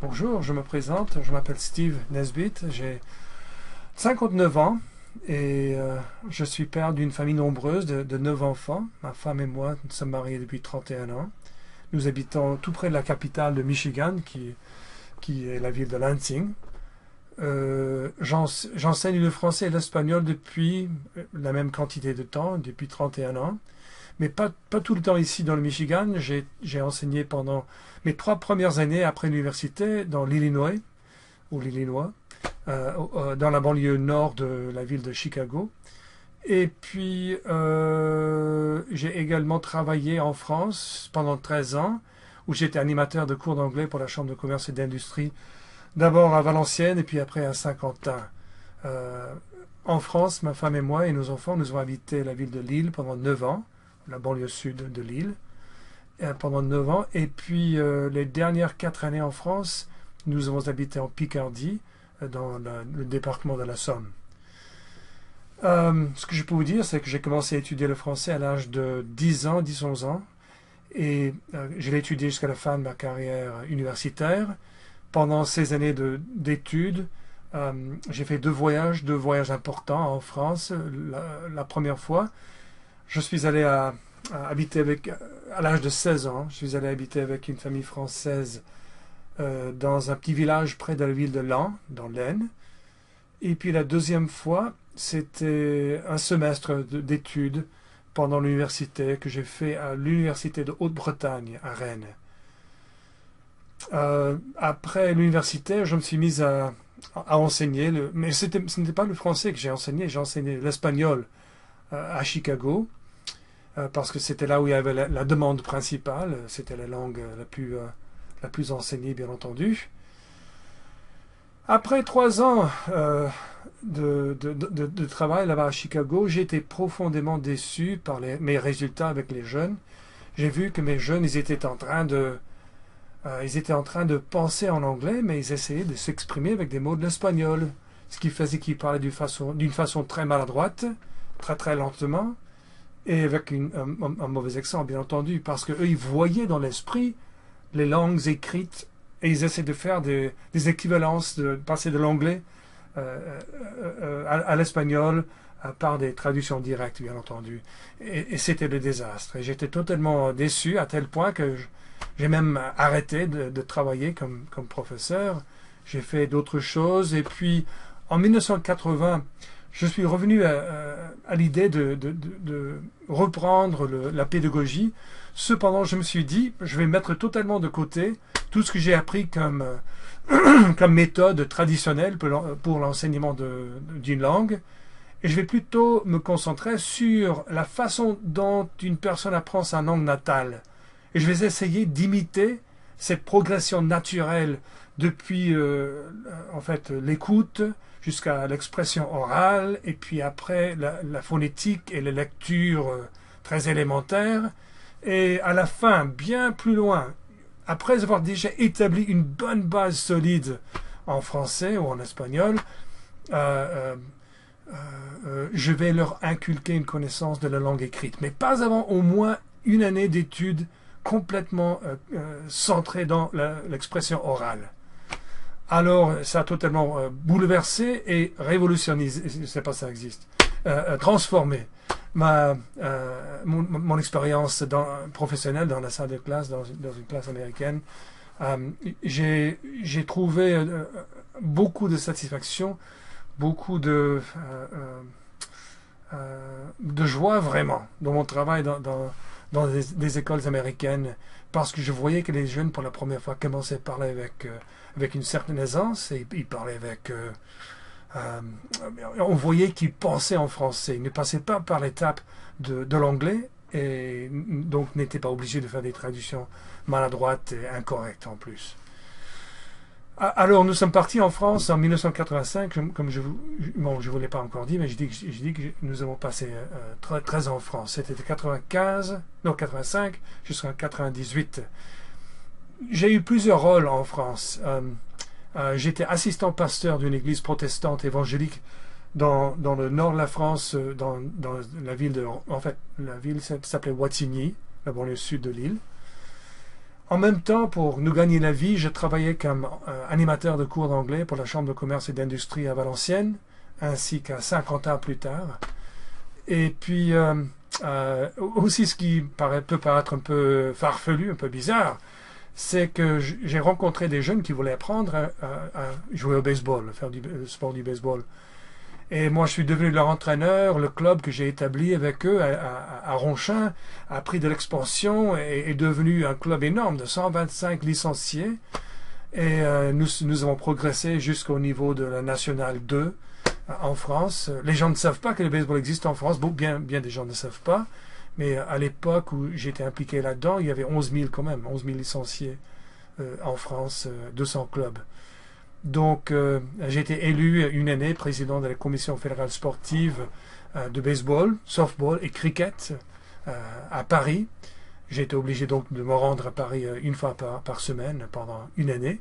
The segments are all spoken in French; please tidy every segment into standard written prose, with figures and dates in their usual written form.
Bonjour, je me présente, je m'appelle Steve Nesbitt, j'ai 59 ans et je suis père d'une famille nombreuse de 9 enfants. Ma femme et moi, nous sommes mariés depuis 31 ans. Nous habitons tout près de la capitale de Michigan, qui est la ville de Lansing. J'enseigne le français et l'espagnol depuis la même quantité de temps, depuis 31 ans. Mais pas tout le temps ici dans le Michigan. J'ai enseigné pendant mes 3 premières années après l'université dans l'Illinois, ou l'Illinois, dans la banlieue nord de la ville de Chicago. Et puis, j'ai également travaillé en France pendant 13 ans, où j'étais animateur de cours d'anglais pour la Chambre de commerce et d'industrie, d'abord à Valenciennes et puis après à Saint-Quentin. Euh, en France, ma femme et moi et nos enfants, nous avons habité la ville de Lille pendant 9 ans, la banlieue sud de Lille, pendant 9 ans. Et puis, les dernières 4 années en France, nous avons habité en Picardie, dans le département de la Somme. Ce que je peux vous dire, c'est que j'ai commencé à étudier le français à l'âge de 10 ans, 10-11 ans. Et je l'ai étudié jusqu'à la fin de ma carrière universitaire. Pendant ces années d'études, j'ai fait deux voyages importants en France. La première fois, je suis allé à habiter à l'âge de 16 ans, je suis allé habiter avec une famille française dans un petit village près de la ville de Laon, dans l'Aisne. Et puis la deuxième fois, c'était un semestre d'études pendant l'université que j'ai fait à l'université de Haute-Bretagne, à Rennes. Après l'université, je me suis mis à enseigner, mais ce n'était pas le français que j'ai enseigné l'espagnol à Chicago, parce que c'était là où il y avait la demande principale, c'était la langue la plus enseignée, bien entendu. Après 3 ans de travail là-bas à Chicago, j'ai été profondément déçu par mes résultats avec les jeunes. J'ai vu que mes jeunes, ils étaient en train de penser en anglais, mais ils essayaient de s'exprimer avec des mots de l'espagnol. Ce qui faisait qu'ils parlaient d'une façon très maladroite, très très lentement, et avec un mauvais accent, bien entendu, parce qu'eux, ils voyaient dans l'esprit les langues écrites, et ils essaient de faire des équivalences, de passer de l'anglais à l'espagnol par des traductions directes, bien entendu. Et c'était le désastre. Et j'étais totalement déçu à tel point que j'ai même arrêté de travailler comme professeur. J'ai fait d'autres choses. Et puis, en 1980, je suis revenu à l'idée de reprendre la pédagogie. Cependant, je me suis dit, je vais mettre totalement de côté tout ce que j'ai appris comme méthode traditionnelle pour l'enseignement d'une langue. Et je vais plutôt me concentrer sur la façon dont une personne apprend sa langue natale. Et je vais essayer d'imiter cette progression naturelle depuis en fait l'écoute jusqu'à l'expression orale, et puis après la phonétique et les lectures très élémentaires. Et à la fin, bien plus loin, après avoir déjà établi une bonne base solide en français ou en espagnol, je vais leur inculquer une connaissance de la langue écrite, mais pas avant au moins une année d'études complètement centrée dans l'expression orale. Alors, ça a totalement bouleversé et révolutionné, je ne sais pas si ça existe, transformé mon expérience professionnelle dans la salle de classe, dans une classe américaine. J'ai trouvé beaucoup de satisfaction, beaucoup de joie vraiment dans mon travail dans des écoles américaines, parce que je voyais que les jeunes, pour la première fois, commençaient à parler avec une certaine aisance, et ils parlaient on voyait qu'ils pensaient en français. Ils ne passaient pas par l'étape de l'anglais, et donc n'étaient pas obligés de faire des traductions maladroites et incorrectes en plus. Alors, nous sommes partis en France en 1985, comme je vous l'ai pas encore dit, mais je dis que nous avons passé 13 ans en France. C'était de 85 jusqu'en 98. J'ai eu plusieurs rôles en France. J'étais assistant pasteur d'une église protestante évangélique dans le nord de la France, dans la ville la ville s'appelait Wattignies, la banlieue sud de l'île. En même temps, pour nous gagner la vie, je travaillais comme animateur de cours d'anglais pour la Chambre de commerce et d'industrie à Valenciennes, ainsi qu'à Saint-Quentin plus tard. Et puis, aussi ce qui peut paraître un peu farfelu, un peu bizarre, c'est que j'ai rencontré des jeunes qui voulaient apprendre à jouer au baseball, à faire le sport du baseball. Et moi, je suis devenu leur entraîneur. Le club que j'ai établi avec eux à Ronchin a pris de l'expansion et est devenu un club énorme de 125 licenciés. Et nous avons progressé jusqu'au niveau de la Nationale 2 en France. Les gens ne savent pas que le baseball existe en France. Bon, bien des gens ne savent pas. Mais à l'époque où j'étais impliqué là-dedans, il y avait 11 000 quand même, 11 000 licenciés en France, 200 clubs. Donc, j'ai été élu une année président de la Commission fédérale sportive de baseball, softball et cricket à Paris. J'ai été obligé donc de me rendre à Paris une fois par semaine pendant une année.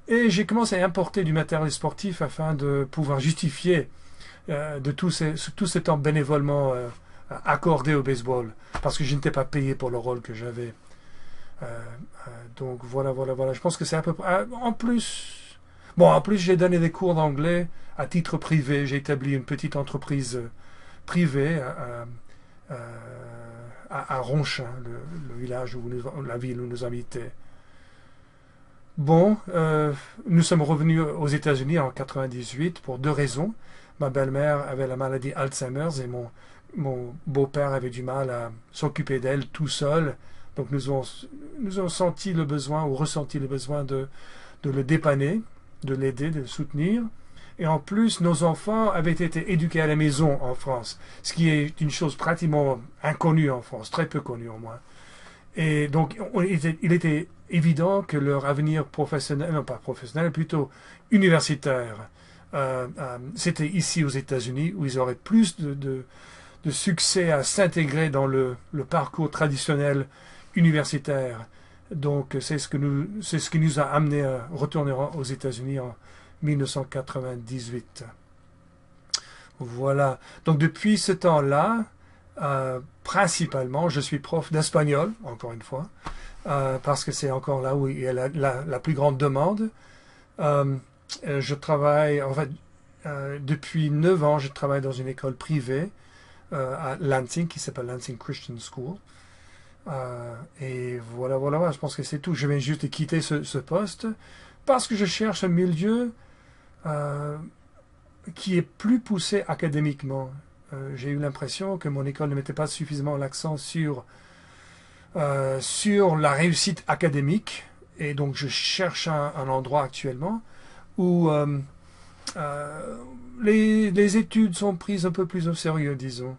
Et j'ai commencé à importer du matériel sportif afin de pouvoir justifier de tout ce temps bénévolement accordé au baseball, parce que je n'étais pas payé pour le rôle que j'avais. Donc voilà. Je pense que c'est à peu près... En plus, j'ai donné des cours d'anglais à titre privé. J'ai établi une petite entreprise privée à Ronchin, le village la ville où nous habitait. Bon, nous sommes revenus aux États-Unis en 98 pour deux raisons. Ma belle-mère avait la maladie Alzheimer et mon beau-père avait du mal à s'occuper d'elle tout seul. Donc nous avons senti le besoin ou ressenti le besoin de le dépanner, de l'aider, de le soutenir. Et en plus, nos enfants avaient été éduqués à la maison en France, ce qui est une chose pratiquement inconnue en France, très peu connue au moins. Et donc, il était évident que leur avenir professionnel, non pas professionnel, plutôt universitaire, c'était ici aux États-Unis, où ils auraient plus de succès à s'intégrer dans le parcours traditionnel universitaire. Donc, c'est ce qui nous a amené à retourner aux États-Unis en 1998. Voilà. Donc, depuis ce temps-là, principalement, je suis prof d'espagnol, encore une fois, parce que c'est encore là où il y a la plus grande demande. Je travaille, en fait, depuis 9 ans, je travaille dans une école privée à Lansing, qui s'appelle Lansing Christian School. Et voilà, je pense que c'est tout. Je viens juste de quitter ce poste parce que je cherche un milieu qui est plus poussé académiquement. J'ai eu l'impression que mon école ne mettait pas suffisamment l'accent sur la réussite académique, et donc je cherche un endroit actuellement où les études sont prises un peu plus au sérieux, disons.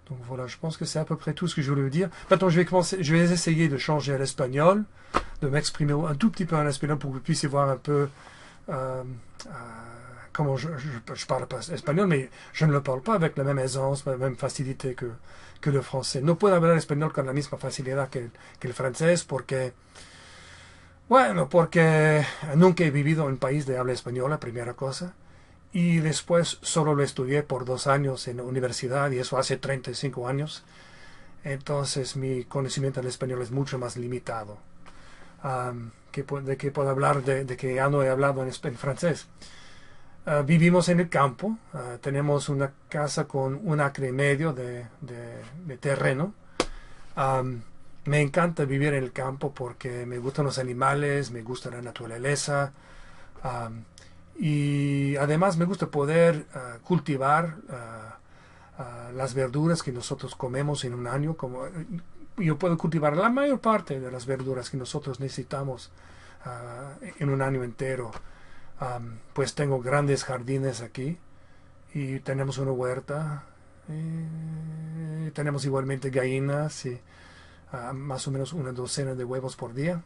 Donc voilà, je pense que c'est à peu près tout ce que je voulais vous dire. Maintenant, je vais essayer de changer à l'espagnol, de m'exprimer un tout petit peu en espagnol pour que vous puissiez voir un peu comment je parle pas espagnol, mais je ne le parle pas avec la même aisance, la même facilité que le français. No puedo hablar español con la misma facilidad que el francés porque nunca he vivido en un país de habla española, primera cosa. Y después solo lo estudié por 2 años en la universidad, y eso hace 35 años. Entonces mi conocimiento del español es mucho más limitado. ¿De qué puedo hablar de que ya no he hablado en francés? Vivimos en el campo, tenemos una casa con 1,5 acres de terreno. Me encanta vivir en el campo porque me gustan los animales, me gusta la naturaleza. Y además me gusta poder cultivar las verduras que nosotros comemos en un año. Yo puedo cultivar la mayor parte de las verduras que nosotros necesitamos en un año entero. Pues tengo grandes jardines aquí y tenemos una huerta. Y tenemos igualmente gallinas y más o menos 1 docena de huevos por día.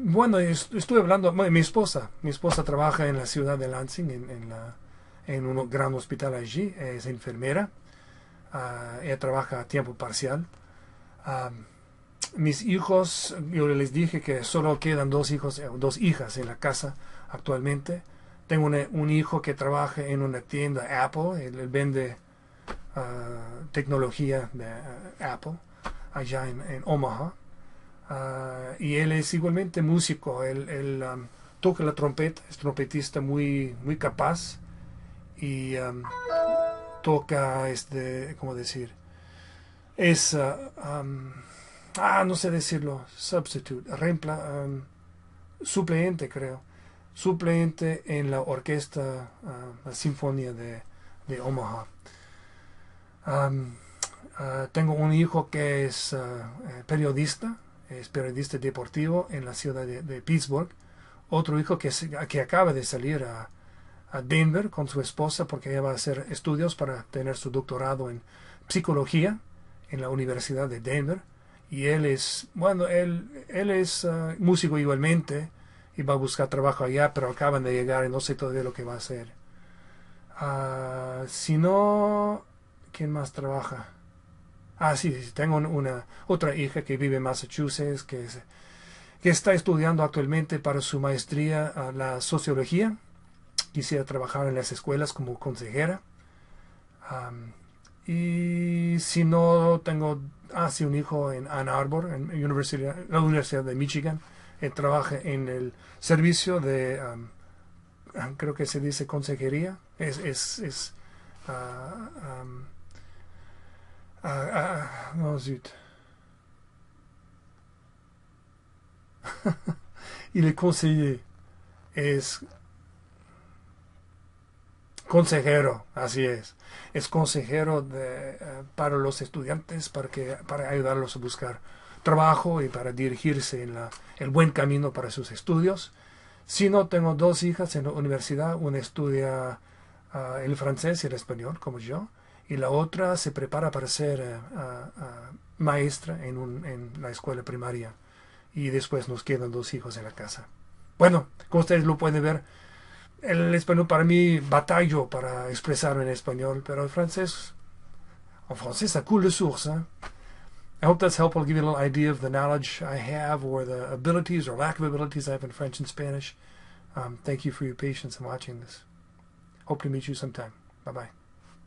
Bueno, estuve hablando, mi esposa trabaja en la ciudad de Lansing, en un gran hospital allí, es enfermera, ella trabaja a tiempo parcial. Mis hijos, yo les dije que solo quedan 2 hijas en la casa actualmente. Tengo un hijo que trabaja en una tienda Apple, él vende tecnología de Apple. allá en Omaha. Y él es igualmente músico. Él toca la trompeta, es trompetista muy capaz y toca, ¿cómo decir? Es, no sé decirlo, substitute, suplente, creo. Suplente en la orquesta, la Sinfonía de Omaha. Tengo un hijo que es periodista deportivo en la ciudad de Pittsburgh. Otro hijo que acaba de salir a Denver con su esposa porque ella va a hacer estudios para tener su doctorado en psicología en la Universidad de Denver. Y él es músico igualmente y va a buscar trabajo allá, pero acaban de llegar y no sé todavía lo que va a hacer. Si no, ¿quién más trabaja? Sí, tengo otra hija que vive en Massachusetts, que está estudiando actualmente para su maestría la sociología. Quisiera trabajar en las escuelas como consejera. Y si no, tengo un hijo en Ann Arbor, en la Universidad de Michigan. Él trabaja en el servicio de, creo que se dice consejería. No, zut. Il est conseiller. Es consejero, así es. Es consejero para los estudiantes, para ayudarlos a buscar trabajo y para dirigirse en el buen camino para sus estudios. Si no, tengo dos hijas en la universidad. Una estudia el francés y el español, como yo, y la otra se prepara para ser maestra en la escuela primaria. Y después nos quedan dos hijos en la casa. Bueno, como ustedes lo pueden ver, el español para mí batallo para expresarme en español, pero el francés, en francés, ça coule de source. Hein? I hope that's helpful to give you a little idea of the knowledge I have or the abilities or lack of abilities I have in French and Spanish. Thank you for your patience in watching this. Hope to meet you sometime. Bye-bye.